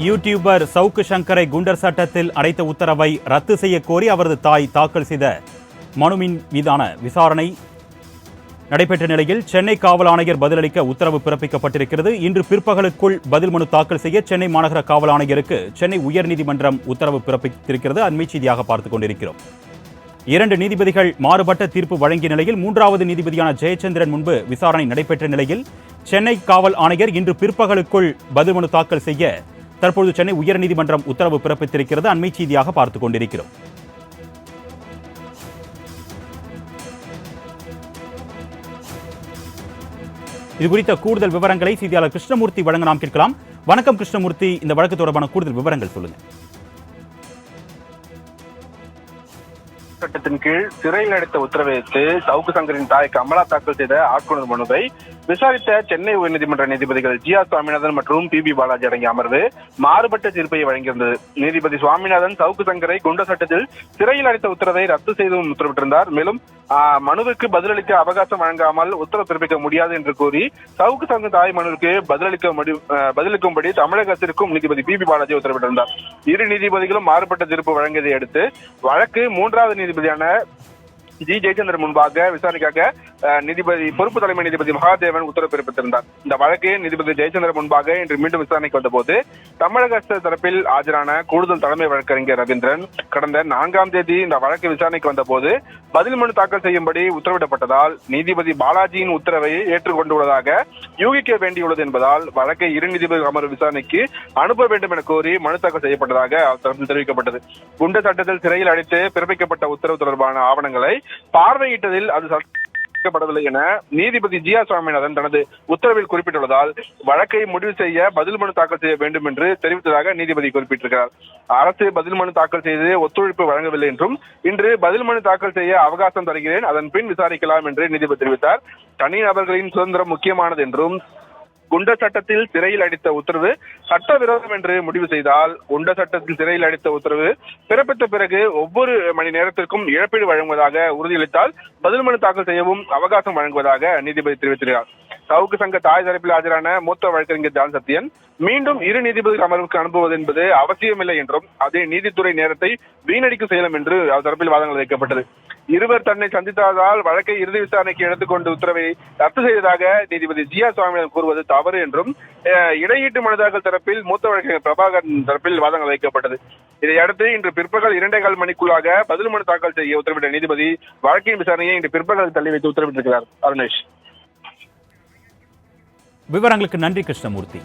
YouTuber சவுக்கு சங்கரை குண்டர் சட்டத்தில் அடைத்த உத்தரவை ரத்து செய்ய கோரி அவரது தாய் தாக்கல் செய்த மனுவின் மீதான விசாரணை நடைபெற்ற நிலையில் சென்னை காவல் ஆணையர் பதிலளிக்க உத்தரவு பிறப்பிக்கப்பட்டிருக்கிறது. இன்று பிற்பகலுக்குள் பதில் மனு தாக்கல் செய்ய சென்னை மாநகர காவல் ஆணையருக்கு சென்னை உயர்நீதிமன்றம் உத்தரவு பிறப்பித்திருக்கிறது. அண்மை செய்தியாக பார்த்துக் கொண்டிருக்கிறோம். 2 நீதிபதிகள் மாறுபட்ட தீர்ப்பு வழங்கிய நிலையில் 3வது நீதிபதியான ஜெயச்சந்திரன் முன்பு விசாரணை நடைபெற்ற நிலையில் சென்னை காவல் ஆணையர் இன்று பிற்பகலுக்குள் பதில் மனு தாக்கல் செய்ய தற்போது சென்னை உயர்நீதிமன்றம் உத்தரவு பிறப்பித்திருக்கிறது. அண்மை செய்தியாக பார்த்துக் கொண்டிருக்கிறோம். இது குறித்த கூடுதல் விவரங்களை செய்தியாளர் கிருஷ்ணமூர்த்தி வழங்க நாம் கேட்கலாம். வணக்கம் கிருஷ்ணமூர்த்தி, இந்த வழக்கு தொடர்பான கூடுதல் விவரங்கள் சொல்லுங்க. சட்டத்தின் கீழ் சிறையில் அடைத்த உத்தரவை எதிர்த்து சவுக்கு சங்கரின் தாய் கமலா தாக்கல் செய்த ஆட்கொணர் மனுவை விசாரித்த சென்னை உயர்நீதிமன்ற நீதிபதிகள் ஜி ஆர் சுவாமிநாதன் மற்றும் பி பாலாஜி அடங்கிய அமர்வு மாறுபட்ட தீர்ப்பை வழங்கியிருந்தது. நீதிபதி சுவாமிநாதன் சவுக்கு சங்கரை குண்டர் சட்டத்தில் சிறையில் அடைத்த உத்தரவை ரத்து செய்தும் உத்தரவிட்டிருந்தார். மேலும் மனுவுக்கு பதிலளிக்க அவகாசம் வழங்காமல் உத்தரவு பிறப்பிக்க முடியாது என்று கூறி சவுக்கு சங்கர் தாய் மனுவுக்கு பதிலளிக்கும்படி தமிழக அரசிற்கும் நீதிபதி பி பாலாஜி உத்தரவிட்டிருந்தார். இரு நீதிபதிகளும் மாறுபட்ட தீர்ப்பு வழங்கியதை அடுத்து வழக்கு 3வது நீதிபதியான ஜி ஜெயச்சந்திரன் முன்பாக விசாரணைக்காக பொறுப்பு தலைமை நீதிபதி மகாதேவன் உத்தரவு பிறப்பித்திருந்தார். இந்த வழக்கு நீதிபதி ஜெயச்சந்திரன் முன்பாக இன்று மீண்டும் விசாரணைக்கு வந்தபோது தமிழக அரசு தரப்பில் ஆஜரான கூடுதல் தலைமை வழக்கறிஞர் ரவீந்திரன் கடந்த 4ஆம் தேதி இந்த வழக்கு விசாரணைக்கு வந்தபோது பதில் மனு தாக்கல் செய்யும்படி உத்தரவிடப்பட்டதால் நீதிபதி பாலாஜியின் உத்தரவை ஏற்றுக்கொண்டுள்ளதாக யூகிக்க வேண்டியுள்ளது என்பதால் வழக்கை 2 நீதிபதி அமர்வு விசாரணைக்கு அனுப்ப வேண்டும் என கோரி மனு தாக்கல் செய்யப்பட்டதாக தரப்பில் தெரிவிக்கப்பட்டது. குண்டர் சட்டத்தில் சிறையில் அடைத்து பிறப்பிக்கப்பட்ட உத்தரவு தொடர்பான ஆவணங்களை பார்வையிட்டதில் அது படவில்லை என நீதிபதி ஜி ஆர் சுவாமிநாதன் தனது உத்தரவில் குறிப்பிட்டுள்ளதால் வழக்கை முடிவு செய்ய பதில் மனு தாக்கல் செய்ய வேண்டும் என்று தெரிவித்ததாக நீதிபதி குறிப்பிட்டிருக்கிறார். அரசு பதில் மனு தாக்கல் செய்து ஒத்துழைப்பு வழங்கவில்லை என்றும் இன்று பதில் மனு தாக்கல் செய்ய அவகாசம் தருகிறேன், அதன் பின் விசாரிக்கலாம் என்று நீதிபதி தெரிவித்தார். தனிநபர்களின் சுதந்திரம் முக்கியமானது என்றும் குண்டர் சட்டத்தில் சிறையில் அடைத்த உத்தரவு சட்டவிரோதம் என்று முடிவு செய்தால் குண்டர் சட்டத்தில் சிறையில் அடைத்த உத்தரவு பிறப்பித்த பிறகு ஒவ்வொரு மணி நேரத்திற்கும் இழப்பீடு வழங்குவதாக உறுதியளித்தால் பதில் மனு தாக்கல் செய்யவும் அவகாசம் வழங்குவதாக நீதிபதி தெரிவித்திருக்கிறார். சவுக்கு சங்க தாய் தரப்பில் ஆஜரான மூத்த வழக்கறிஞர் ஜான் சத்யன் மீண்டும் 2 நீதிபதிகள் அமர்வுக்கு அனுப்புவது என்பது அவசியமில்லை என்றும் அதே நீதித்துறை நேரத்தை வீணடிக்கும் செயலும் என்று அவர் தரப்பில் வாதங்கள் வைக்கப்பட்டது. இருவர் தன்னை சந்தித்ததால் வழக்கை இறுதி விசாரணைக்கு எடுத்துக்கொண்டு உத்தரவை ரத்து செய்ததாக நீதிபதி ஜி ஆர் சுவாமிநாதன் கூறுவது தவறு என்றும் இடையீட்டு மனுதாரர்கள் தரப்பில் மூத்த வழக்கறிஞர் பிரபாகரன் தரப்பில் வாதங்கள் வைக்கப்பட்டது. இதையடுத்து இன்று பிற்பகல் 2.25 மணிக்குள்ளாக பதில் மனு தாக்கல் செய்ய உத்தரவிட்ட நீதிபதி வழக்கின் விசாரணையை இன்று பிற்பகல் தள்ளி வைத்து உத்தரவிட்டிருக்கிறார். அருணேஷ், விவரங்களுக்கு நன்றி கிருஷ்ணமூர்த்தி.